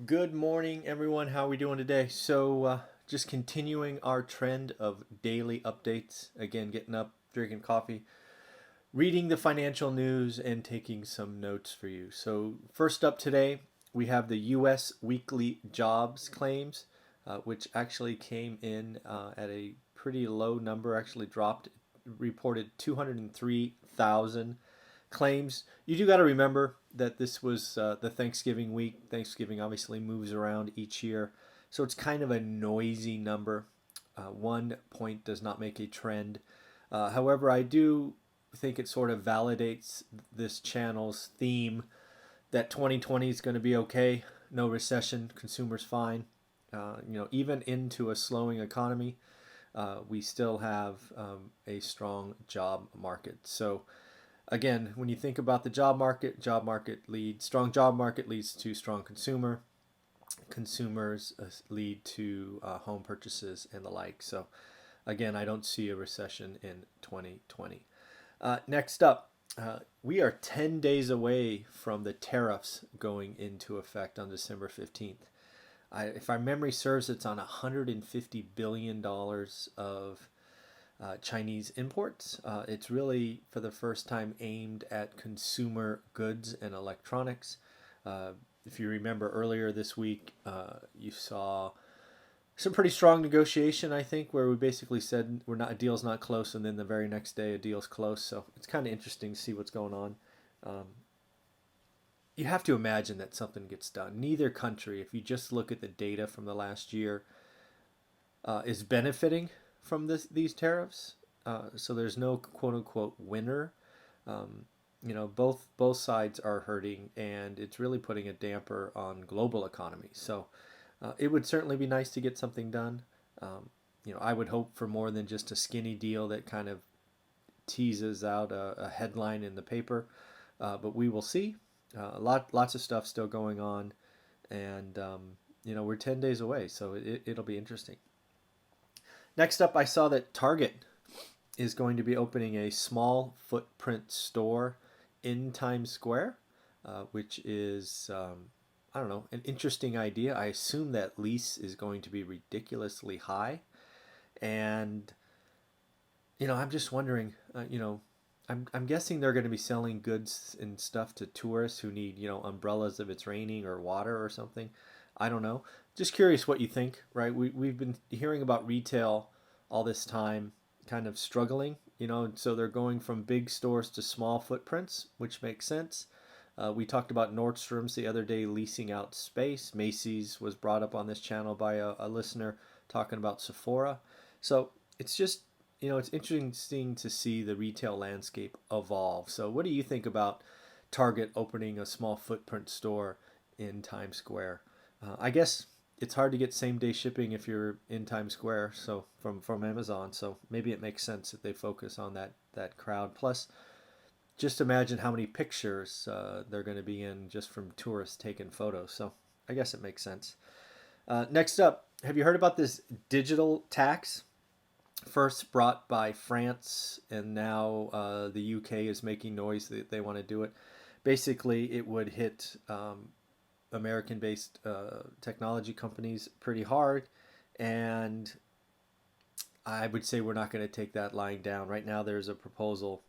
Good morning, everyone. How are we doing today? Just continuing our trend of daily updates. Again, getting up, drinking coffee, reading the financial news, and taking some notes for you. So, first up today, we have the U.S. weekly jobs claims, which actually came in at a pretty low number, actually dropped, reported 203,000 claims. You do got to remember that this was the Thanksgiving week. Thanksgiving obviously moves around each year, so it's kind of a noisy number. 1 point does not make a trend. However, I do think it sort of validates this channel's theme that 2020 is going to be okay. No recession, consumers fine. Even into a slowing economy, we still have a strong job market. So again, when you think about the strong job market leads to strong consumers lead to home purchases and the like. So again, I don't see a recession in 2020. Next up, we are 10 days away from the tariffs going into effect on December 15th. If our memory serves, it's on $150 billion of Chinese imports. It's really, for the first time, aimed at consumer goods and electronics. If you remember earlier this week, you saw some pretty strong negotiation, I think, where we basically said a deal's not close, and then the very next day a deal's close. So it's kind of interesting to see what's going on. Um, you have to imagine that something gets done. Neither country, if you just look at the data from the last year, is benefiting from these tariffs. So there's no quote unquote winner. Um, both sides are hurting, and it's really putting a damper on global economy. So it would certainly be nice to get something done. I would hope for more than just a skinny deal that kind of teases out a headline in the paper. But we will see. Lots of stuff still going on, and we're 10 days away, so it'll be interesting. Next up, I saw that Target is going to be opening a small footprint store in Times Square, which is, I don't know, an interesting idea. I assume that lease is going to be ridiculously high. And, I'm just wondering, I'm guessing they're going to be selling goods and stuff to tourists who need, umbrellas if it's raining or water or something. I don't know. Just curious what you think, right? We've been hearing about retail all this time kind of struggling, so they're going from big stores to small footprints, which makes sense. We talked about Nordstrom's the other day leasing out space. Macy's was brought up on this channel by a listener talking about Sephora. So it's just, it's interesting to see the retail landscape evolve. So what do you think about Target opening a small footprint store in Times Square? I guess it's hard to get same day shipping if you're in Times Square, so from Amazon. So maybe it makes sense that they focus on that crowd. Plus, just imagine how many pictures they're going to be in just from tourists taking photos. So I guess it makes sense. Next up, have you heard about this digital tax? First brought by France, and now the UK is making noise that they want to do it. Basically, it would hit American-based technology companies pretty hard, and I would say we're not going to take that lying down. Right now, there's a proposal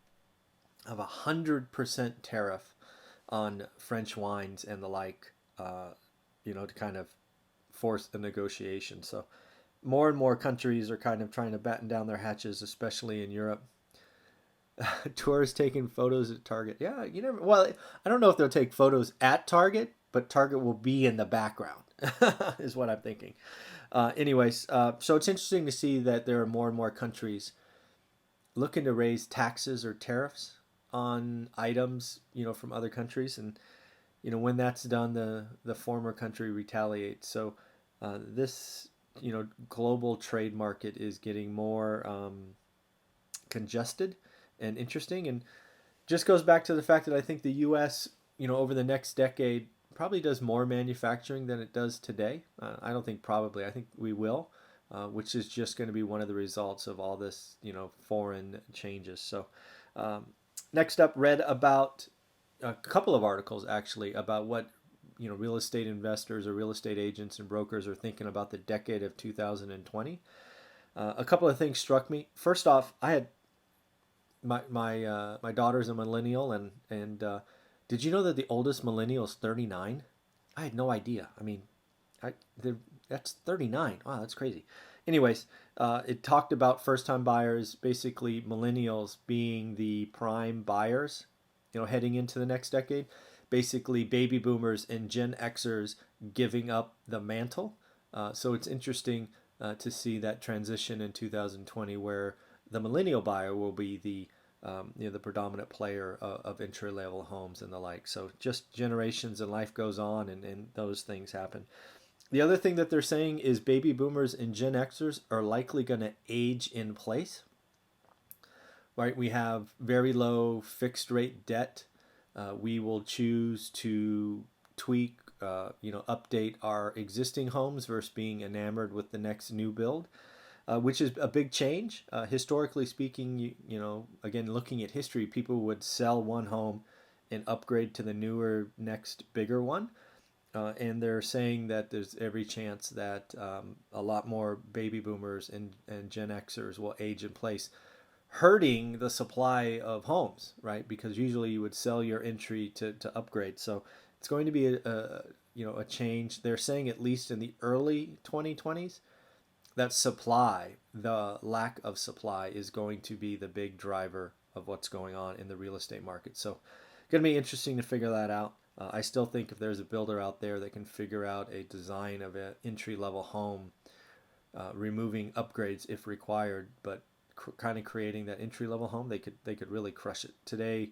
of 100% tariff on French wines and the like, to kind of force the negotiation. So more and more countries are kind of trying to batten down their hatches, especially in Europe. Tourists taking photos at Target. Yeah, you never. Well, I don't know if they'll take photos at Target, but Target will be in the background, is what I'm thinking. So it's interesting to see that there are more and more countries looking to raise taxes or tariffs on items, from other countries, and when that's done, the former country retaliates. So this, global trade market is getting more congested and interesting, and just goes back to the fact that I think the U.S., over the next decade, probably does more manufacturing than it does today. I don't think probably. I think we will, which is just going to be one of the results of all this, foreign changes. So next up, read about a couple of articles actually about what real estate investors or real estate agents and brokers are thinking about the decade of 2020. A couple of things struck me. First off, I had my daughter's a millennial, and did you know that the oldest millennial is 39? I had no idea. I mean, I that's 39. Wow, that's crazy. Anyways, it talked about first-time buyers, basically millennials being the prime buyers, heading into the next decade. Basically, baby boomers and Gen Xers giving up the mantle. So it's interesting to see that transition in 2020, where the millennial buyer will be the predominant player of entry level homes and the like. So just generations and life goes on, and those things happen. The other thing that they're saying is baby boomers and Gen Xers are likely going to age in place. Right? We have very low fixed rate debt. We will choose to tweak, update our existing homes versus being enamored with the next new build, which is a big change. Historically speaking, again, looking at history, people would sell one home and upgrade to the newer, next, bigger one. And they're saying that there's every chance that a lot more baby boomers and Gen Xers will age in place, hurting the supply of homes, right? Because usually you would sell your entry to upgrade. So it's going to be a change. They're saying at least in the early 2020s that the lack of supply is going to be the big driver of what's going on in the real estate market. So going to be interesting to figure that out. I still think if there's a builder out there that can figure out a design of an entry-level home, removing upgrades if required, but kind of creating that entry-level home, they could really crush it. Today,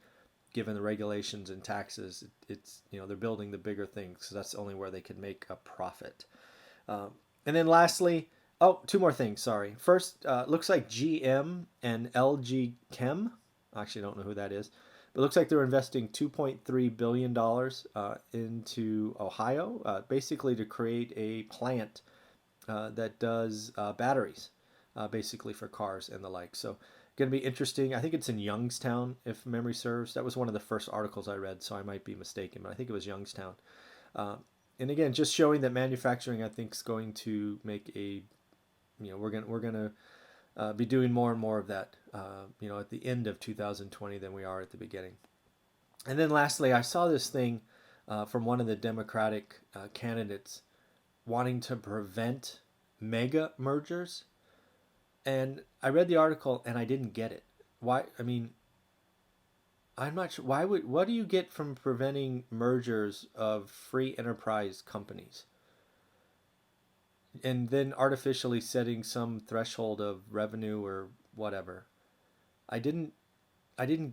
given the regulations and taxes, it's they're building the bigger things, so that's the only where they can make a profit. And then lastly, two more things. Sorry. First, looks like GM and LG Chem. I actually don't know who that is. It looks like they're investing $2.3 billion into Ohio, basically to create a plant that does batteries, basically for cars and the like. So going to be interesting. I think it's in Youngstown, if memory serves. That was one of the first articles I read, so I might be mistaken, but I think it was Youngstown. And again, just showing that manufacturing, I think, is going to make we're going to be doing more and more of that, at the end of 2020 than we are at the beginning. And then lastly, I saw this thing from one of the Democratic candidates wanting to prevent mega mergers. And I read the article and I didn't get it. Why? I mean, I'm not sure. What do you get from preventing mergers of free enterprise companies? And then artificially setting some threshold of revenue or whatever. I didn't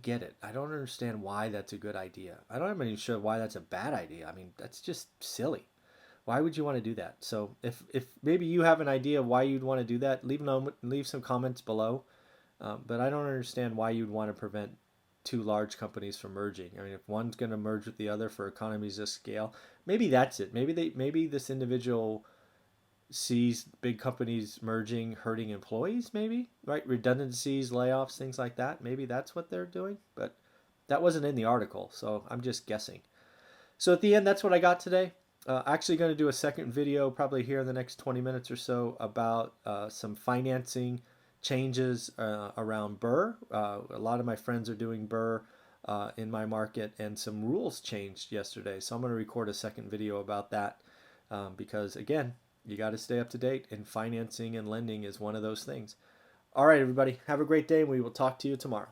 get it. I don't understand why that's a good idea. I don't even sure why that's a bad idea. I mean, that's just silly. Why would you want to do that? So if maybe you have an idea of why you'd want to do that, leave some comments below. But I don't understand why you'd want to prevent two large companies from merging. I mean, if one's going to merge with the other for economies of scale, maybe that's it. Maybe this individual sees big companies merging hurting employees, maybe, right? Redundancies, layoffs, things like that. Maybe that's what they're doing, but that wasn't in the article, so I'm just guessing. So at the end, that's what I got today. Actually going to do a second video probably here in the next 20 minutes or so about some financing changes around BRRRR. A lot of my friends are doing BRRRR in my market, and some rules changed yesterday. So I'm going to record a second video about that because, again, you got to stay up to date, and financing and lending is one of those things. All right, everybody, have a great day, and we will talk to you tomorrow.